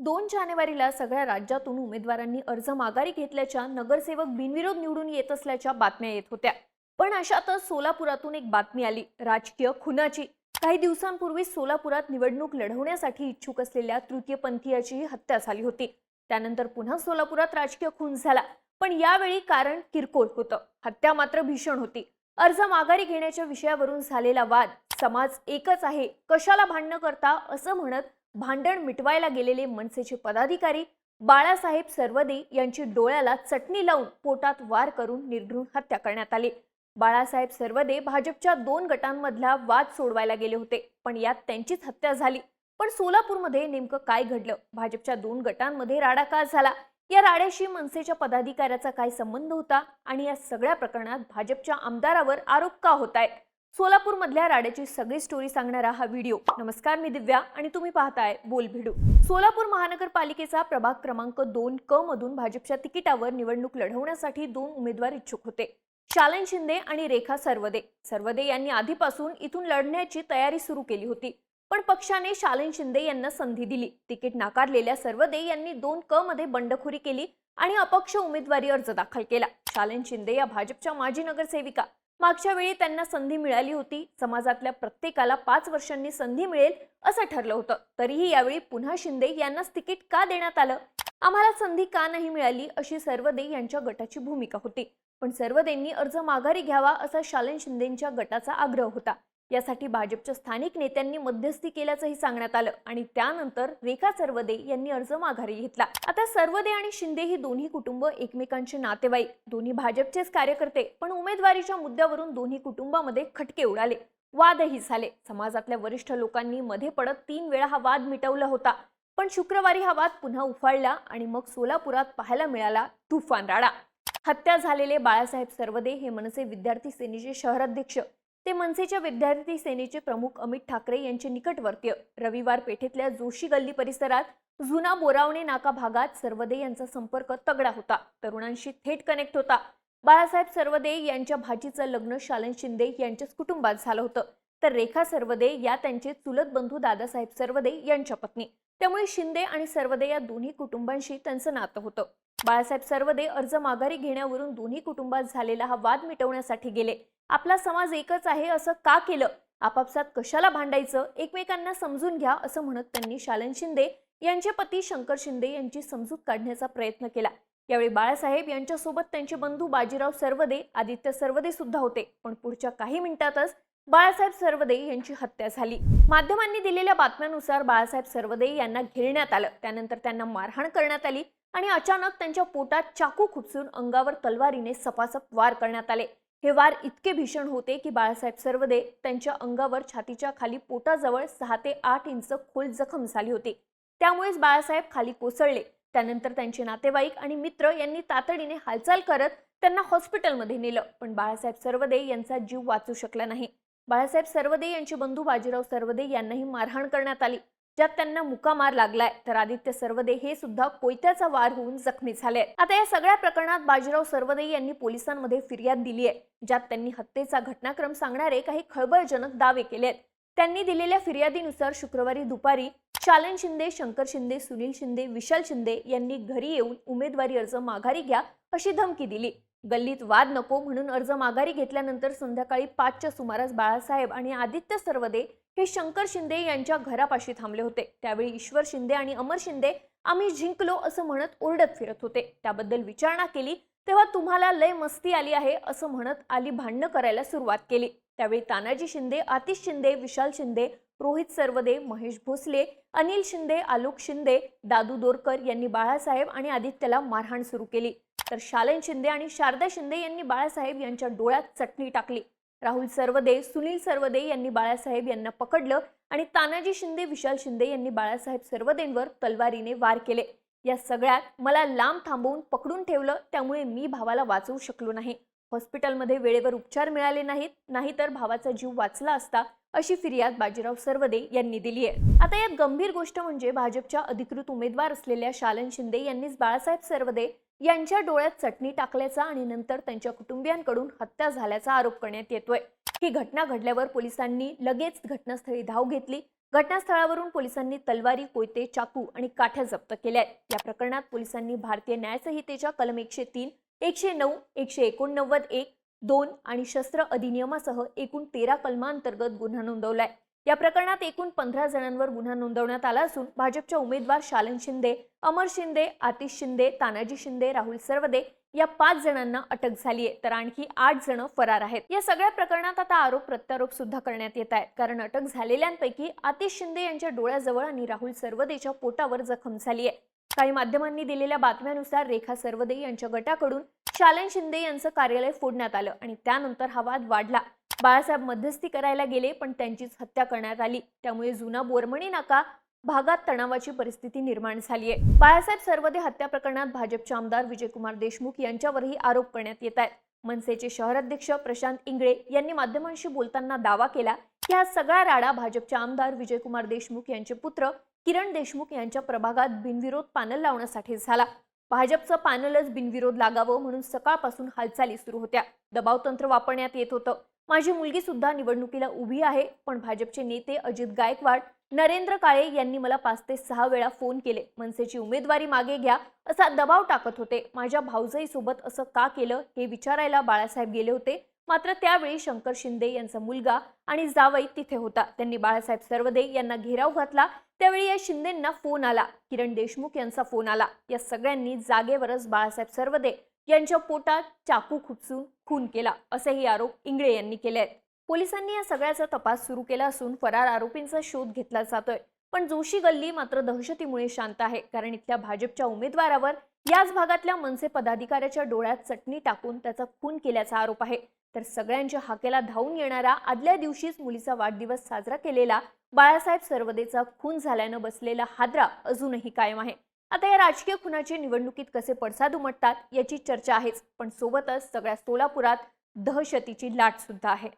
2 जानेवारीला सगळ्या राज्यातून उमेदवारांनी अर्ज माघारी घेतल्याच्या, नगरसेवक बिनविरोध निवडून येत असल्याच्या बातम्या येत होत्या। पण अशातच सोलापुरातून एक बातमी आली, राजकीय खुनाची। काही दिवसांपूर्वी सोलापुरात निवडणूक लढवण्यासाठी इच्छुक असलेल्या तृतीयपंथीयाची हत्या झाली होती। त्यानंतर पुन्हा सोलापुरात राजकीय खून झाला, पण यावेळी कारण किरकोळ होतं, हत्या मात्र भीषण होती। अर्ज माघारी घेण्याच्या विषयावरून झालेला वाद, समाज एकच आहे, कशाला भांडण करता असं म्हणत भांडण मिटवायला गेलेले मनसेचे पदाधिकारी बाळासाहेब सरवदे यांची डोळ्याला चटणी लावून पोटात वार करून निर्घृण हत्या करण्यात आली। बाळासाहेब सरवदे भाजपच्या 2 गटांमधला वाद सोडवायला गेले होते, पण यात त्यांचीच हत्या झाली। पण सोलापूरमध्ये नेमकं काय घडलं, भाजपच्या 2 गटांमध्ये राडा का झाला, या राड्याशी मनसेच्या पदाधिकाऱ्याचा काय संबंध होता आणि या सगळ्या प्रकरणात भाजपच्या आमदारावर आरोप का होताय, सोलापूर मधल्या राड्याची सगळी स्टोरी सांगणारा हा व्हिडिओ। नमस्कार, मी दिव्या आणि तुम्ही पाहताय बोलभिडू। सोलापूर महानगरपालिकेचा प्रभाग क्रमांक 2 क मधून भाजपच्या तिकिटावर निवडणूक लढवण्यासाठी 2 उमेदवार इच्छुक होते, शालन शिंदे आणि रेखा सरवदे। सरवदे यांनी आधीपासून इथून लढण्याची तयारी सुरू केली होती, पण पक्षाने शालन शिंदे यांना संधी दिली। तिकीट नाकारलेल्या सरवदे यांनी 2 क मध्ये बंडखोरी केली आणि अपक्ष उमेदवारी अर्ज दाखल केला। शालन शिंदे या भाजपच्या माजी नगरसेविका, मागच्या वेळी त्यांना संधी मिळाली होती। समाजातल्या प्रत्येकाला 5 वर्षांनी संधी मिळेल असं ठरलं होतं, तरीही यावेळी पुन्हा शिंदे यांनाच तिकीट का देण्यात आलं, आम्हाला संधी का नाही मिळाली, अशी सरवदे यांच्या गटाची भूमिका होती। पण सरवदेंनी अर्ज माघारी घ्यावा असा शालन शिंदेंच्या गटाचा आग्रह होता। यासाठी भाजपच्या स्थानिक नेत्यांनी मध्यस्थी केल्याचंही सांगण्यात आलं आणि त्यानंतर रेखा सरवदे यांनी अर्ज माघारी घेतला। आता सरवदे आणि शिंदे ही दोन्ही कुटुंब एकमेकांचे नातेवाईक, दोन्ही भाजपचेच कार्यकर्ते, पण उमेदवारीच्या मुद्द्यावरून दोन्ही कुटुंबामध्ये खटके उडाले, वादही झाले। समाजातल्या वरिष्ठ लोकांनी मध्ये पडत 3 वेळा हा वाद मिटवला होता, पण शुक्रवारी हा वाद पुन्हा उफाळला आणि मग सोलापुरात पाहायला मिळाला तुफान राडा। हत्या झालेले बाळासाहेब सरवदे हे मनसे विद्यार्थी सेनेचे शहराध्यक्ष, ते मनसेच्या विद्यार्थी सेनेचे प्रमुख अमित ठाकरे यांचे निकटवर्तीय। रविवार पेठेतल्या जोशी गल्ली परिसरात जुना बोरावणे नाका भागात सरवदे यांचा संपर्क तगडा होता, तरुणांशी थेट कनेक्ट होता। बाळासाहेब सरवदे यांच्या भाचीचं लग्न शालन शिंदे यांच्याच कुटुंबात झालं होतं, तर रेखा सरवदे या त्यांचे चुलत बंधू दादासाहेब सरवदे यांच्या पत्नी, त्यामुळे शिंदे आणि सरवदे या दोन्ही कुटुंबांशी त्यांचं नातं होतं। बाळासाहेब सरवदे अर्ज माघारी घेण्यावरून दोन्ही कुटुंबात झालेला हा वाद मिटवण्यासाठी गेले। आपला समाज एकच आहे असं का केलं, आपापसात कशाला भांडायचं, एकमेकांना समजून घ्या असं म्हणत त्यांनी शालन शिंदे यांचे पती शंकर शिंदे यांची समजूत काढण्याचा प्रयत्न केला। यावेळी बाळासाहेब यांच्यासोबत त्यांचे बंधू बाजीराव सरवदे, आदित्य सरवदे सुद्धा होते, पण पुढच्या काही मिनिटातच बाळासाहेब सरवदे यांची हत्या झाली। माध्यमांनी दिलेल्या बातम्यांनुसार बाळासाहेब सरवदे यांना घेरण्यात आलं, त्यानंतर त्यांना मारहाण करण्यात आली आणि अचानक त्यांच्या पोटात चाकू खुपसून अंगावर तलवारीने सपासप वार करण्यात आले। हे वार इतके भीषण होते की बाळासाहेब सरवदे त्यांच्या अंगावर छातीच्या खाली पोटाजवळ 6 ते 8 इंच खोल जखम झाली होती, त्यामुळेच बाळासाहेब खाली कोसळले। त्यानंतर त्यांचे नातेवाईक आणि मित्र यांनी तातडीने हालचाल करत त्यांना हॉस्पिटलमध्ये नेलं, पण बाळासाहेब सरवदे यांचा जीव वाचू शकला नाही। बाळासाहेब सरवदे यांचे बंधू बाजीराव सरवदे यांनाही मारहाण करण्यात आली, ज्यात त्यांना मुक्कामार लागलाय, तर आदित्य सरवदे हे सुद्धा कोयत्याचा वार होऊन जखमी झाले। आता या सगळ्या प्रकरणात बाजीराव सरवदे यांनी पोलिसांमध्ये फिर्याद दिली आहे, ज्यात त्यांनी हत्येचा घटनाक्रम सांगणारे काही खळबळजनक दावे केले आहेत। त्यांनी दिलेल्या फिर्यादीनुसार शुक्रवारी दुपारी शालन शिंदे, शंकर शिंदे, सुनील शिंदे, विशाल शिंदे यांनी घरी येऊन उमेदवारी अर्ज माघारी घ्या अशी धमकी दिली। गल्लीत वाद नको म्हणून अर्ज माघारी घेतल्यानंतर संध्याकाळी 5च्या सुमारास बाळासाहेब आणि आदित्य सरवदे हे शंकर शिंदे यांच्या घरापाशी थांबले होते। त्यावेळी ईश्वर शिंदे आणि अमर शिंदे आम्ही जिंकलो असं म्हणत ओरडत फिरत होते। त्याबद्दल विचारणा केली तेव्हा तुम्हाला लय मस्ती आली आहे असं म्हणत आली भांडणं करायला सुरुवात केली। त्यावेळी तानाजी शिंदे, आतिश शिंदे, विशाल शिंदे, रोहित सरवदे, महेश भोसले, अनिल शिंदे, आलोक शिंदे, दादू दोरकर यांनी बाळासाहेब आणि आदित्यला मारहाण सुरू केली, तर शालन शिंदे आणि शारदा शिंदे यांनी बाळासाहेब यांच्या डोळ्यात चटणी टाकली। राहुल सरवदे, सुनील सरवदे यांनी बाळासाहेब यांना पकडलं आणि तानाजी शिंदे, विशाल शिंदे यांनी बाळासाहेब सरवदेंवर तलवारीने वार केले। या सगळ्यात मला लांब थांबवून पकडून ठेवलं, त्यामुळे मी भावाला वाचवू शकलो नाही। हॉस्पिटलमध्ये वेळेवर उपचार मिळाले नाहीत, नाहीतर भावाचा जीव वाचला असता, अशी फिर्याद बाजीराव सरवदे यांनी दिली आहे। आता यात गंभीर गोष्ट म्हणजे भाजपच्या अधिकृत उमेदवार असलेल्या शालन शिंदे यांनीच बाळासाहेब सरवदे यांच्या डोळ्यात चटणी टाकल्याचा आणि नंतर त्यांच्या कुटुंबियांकडून हत्या झाल्याचा आरोप करण्यात येतोय। ही घटना घडल्यावर पोलिसांनी लगेच घटनास्थळी धाव घेतली। घटनास्थळावरून पोलिसांनी तलवारी, कोयते, चाकू आणि काठ्या जप्त केल्या आहेत. या प्रकरणात पोलिसांनी भारतीय न्याय संहितेच्या कलम 103, 109, 189, 1, 2 आणि शस्त्र अधिनियमासह एकूण 13 कलमांतर्गत गुन्हा नोंदवलाय. या प्रकरणात एकूण 15 जणांवर गुन्हा नोंदवण्यात आला असून भाजपच्या उमेदवार शालन शिंदे, अमर शिंदे, आतिश शिंदे, तानाजी शिंदे, राहुल सरवदे या 5 जणांना अटक झाली आहे, तर आणखी 8 जण फरार आहेत. या सगळ्या प्रकरणात आता आरोप प्रत्यारोप सुद्धा करण्यात येत आहेत, कारण अटक झालेल्यांपैकी आतिश शिंदे यांच्या डोळ्याजवळ आणि राहुल सरवदेच्या पोटावर जखम झाली आहे. काही माध्यमांनी दिलेल्या बातम्यानुसार रेखा सरवदे यांच्या गटाकडून शालन शिंदे यांचं कार्यालय फोडण्यात आलं आणि त्यानंतर हा वाद वाढला. बाळासाहेब मध्यस्थी करायला गेले, पण त्यांचीच हत्या करण्यात आली. त्यामुळे जुना बोरमणी नाका भागात तणावाची परिस्थिती निर्माण झाली आहे. बाळासाहेब सरवदे हत्या प्रकरणात भाजपचे आमदार विजयकुमार देशमुख यांच्यावरही आरोप करण्यात येत आहेत. मनसेचे शहराध्यक्ष प्रशांत इंगळे यांनी माध्यमांशी बोलताना दावा केला की हा सगळा राडा भाजपचे आमदार विजयकुमार देशमुख यांचे पुत्र किरण देशमुख यांच्या प्रभागात बिनविरोध पॅनल लावण्यासाठी झाला. भाजपचं पॅनलच बिनविरोध लागावं म्हणून सकाळपासून हालचाली सुरू होत्या. दबावतंत्र वापरण्यात येत होतं. माझी मुलगी सुद्धा निवडणुकीला उभी आहे, पण भाजपचे नेते अजित गायकवाड, नरेंद्र काळे यांनी मला 5 ते 6 वेळा फोन केले. मनसेची उमेदवारी मागे घ्या असा दबाव टाकत होते. माझ्या भाऊजाईसोबत असं का केलं हे विचारायला बाळासाहेब गेले होते. मात्र त्यावेळी शंकर शिंदे यांचा मुलगा आणि जावई तिथे होता. त्यांनी बाळासाहेब सरवदे यांना घेराव घातला. त्यावेळी या शिंदेंना फोन आला, किरण देशमुख यांचा फोन आला. या सगळ्यांनी जागेवरच बाळासाहेब सरवदे यांच्या पोटात चाकू खुपसून खून केला, असेही आरोप इंगळे यांनी केले आहेत. पोलिसांनी या सगळ्याचा तपास सुरू केला असून फरार आरोपींचा शोध घेतला जातोय. पण जोशी गल्ली मात्र दहशतीमुळे शांत आहे, कारण इथल्या भाजपच्या उमेदवारावर याच भागातल्या मनसे पदाधिकाऱ्याच्या डोळ्यात चटणी टाकून त्याचा खून केल्याचा आरोप आहे. तर सगळ्यांच्या हाकेला धावून येणारा आदल्या दिवशीच मुलीचा वाढदिवस साजरा केलेला बाळासाहेब सरवदेचा खून झाल्यानं बसलेला हादरा अजूनही कायम आहे. आता या राजकीय खुनाचे निवडणुकीत कसे पडसाद उमटतात याची चर्चा आहेच, पण सोबतच सगळ्या सोलापुरात दहशतीची लाट सुद्धा आहे.